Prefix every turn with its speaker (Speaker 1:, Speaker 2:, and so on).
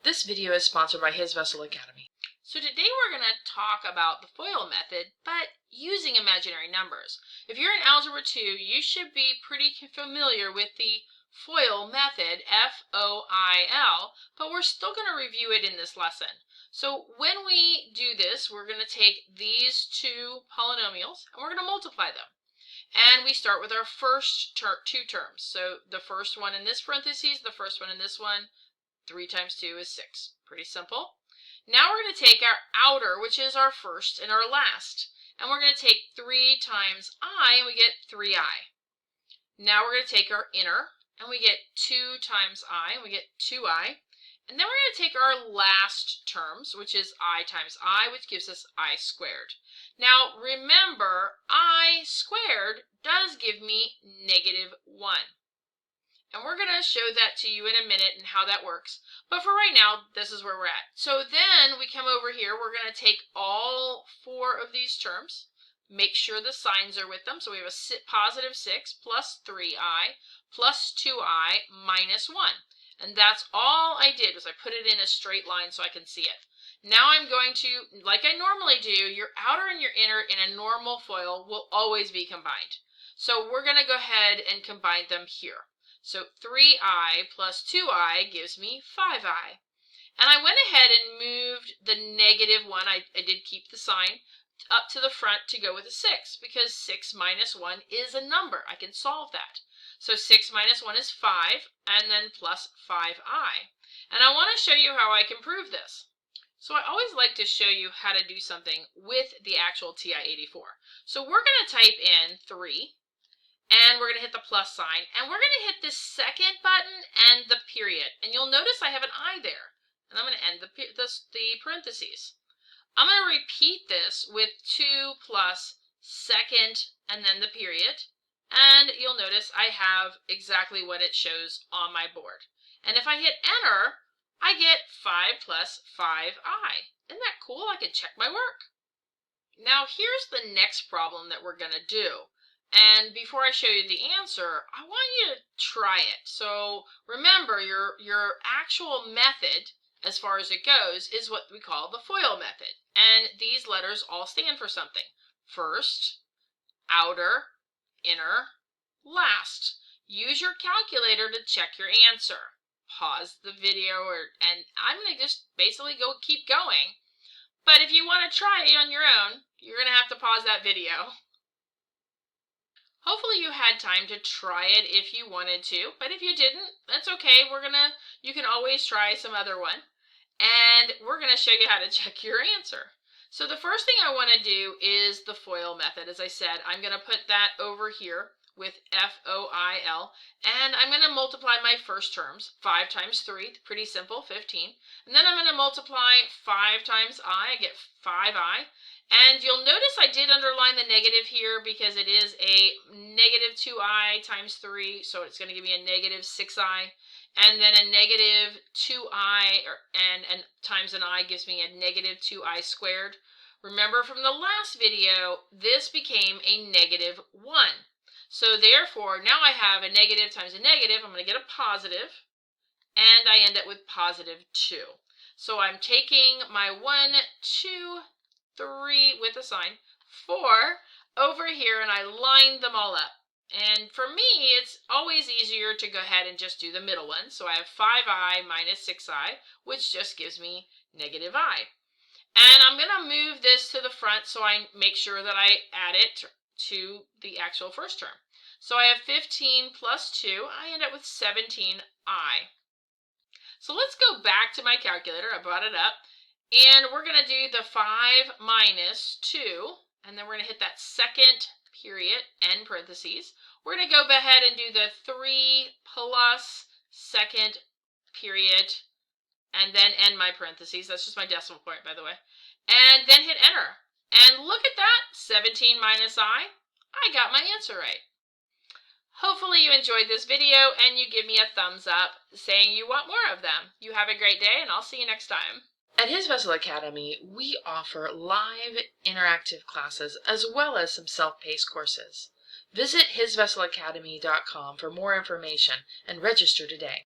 Speaker 1: This video is sponsored by His Vessel Academy.
Speaker 2: So today we're going to talk about the FOIL method, but using imaginary numbers. If you're in Algebra 2, you should be pretty familiar with the FOIL method, F-O-I-L, but we're still going to review it in this lesson. So when we do this, we're going to take these two polynomials and we're going to multiply them. And we start with our first two terms. So the first one in this parentheses, the first one in this one. 3 times 2 is 6. Pretty simple. Now we're going to take our outer, which is our first and our last. And we're going to take 3 times I, and we get 3i. Now we're going to take our inner, and we get 2 times I, and we get 2i. And then we're going to take our last terms, which is I times I, which gives us I squared. Now remember, I squared does give me -1. And we're going to show that to you in a minute and how that works. But for right now, this is where we're at. So then we come over here. We're going to take all 4 of these terms, make sure the signs are with them. So we have a positive 6 plus 3i plus 2i minus 1. And that's all I did was I put it in a straight line so I can see it. Now I'm going to, like I normally do, your outer and your inner in a normal FOIL will always be combined. So we're going to go ahead and combine them here. So 3i plus 2i gives me 5i. And I went ahead and moved the -1, I did keep the sign, up to the front to go with a 6, because 6 minus 1 is a number. I can solve that. So 6 minus 1 is 5, and then plus 5i. And I want to show you how I can prove this. So I always like to show you how to do something with the actual TI-84. So we're going to type in 3. And we're going to hit the plus sign, and we're going to hit this second button and the period. And you'll notice I have an I there, and I'm going to end the parentheses. I'm going to repeat this with 2 plus second and then the period, and you'll notice I have exactly what it shows on my board. And if I hit enter, I get 5 plus 5i. Isn't that cool? I can check my work. Now here's the next problem that we're going to do. And before I show you the answer, I want you to try it. So remember, your actual method, as far as it goes, is what we call the FOIL method. And these letters all stand for something. First, outer, inner, last. Use your calculator to check your answer. Pause the video, and I'm going to just basically keep going. But if you want to try it on your own, you're going to have to pause that video. Hopefully you had time to try it if you wanted to, but if you didn't, that's okay. You can always try some other one, and we're gonna show you how to check your answer. So the first thing I want to do is the FOIL method. As I said, I'm gonna put that over here with F-O-I-L, and I'm gonna multiply my first terms. 5 times 3, pretty simple, 15. And then I'm gonna multiply 5 times I get 5i. And you'll notice I did underline the negative here because it is a -2i times 3, so it's going to give me a -6i. And then a -2i and times an i gives me a -2i squared. Remember from the last video, this became a -1. So therefore, now I have a negative times a negative. I'm going to get a positive, and I end up with +2. So I'm taking my 1, 2, 3 with a sign, 4 over here, and I lined them all up. And for me, it's always easier to go ahead and just do the middle one. So I have 5i minus 6i, which just gives me -i. And I'm going to move this to the front so I make sure that I add it to the actual first term. So I have 15 plus 2. I end up with 17i. So let's go back to my calculator. I brought it up. And we're going to do the 5 minus 2, and then we're going to hit that second period, end parentheses. We're going to go ahead and do the 3 plus second period, and then end my parentheses. That's just my decimal point, by the way. And then hit enter. And look at that, 17 minus I got my answer right. Hopefully you enjoyed this video, and you give me a thumbs up saying you want more of them. You have a great day, and I'll see you next time.
Speaker 1: At His Vessel Academy, we offer live interactive classes as well as some self-paced courses. Visit hisvesselacademy.com for more information and register today.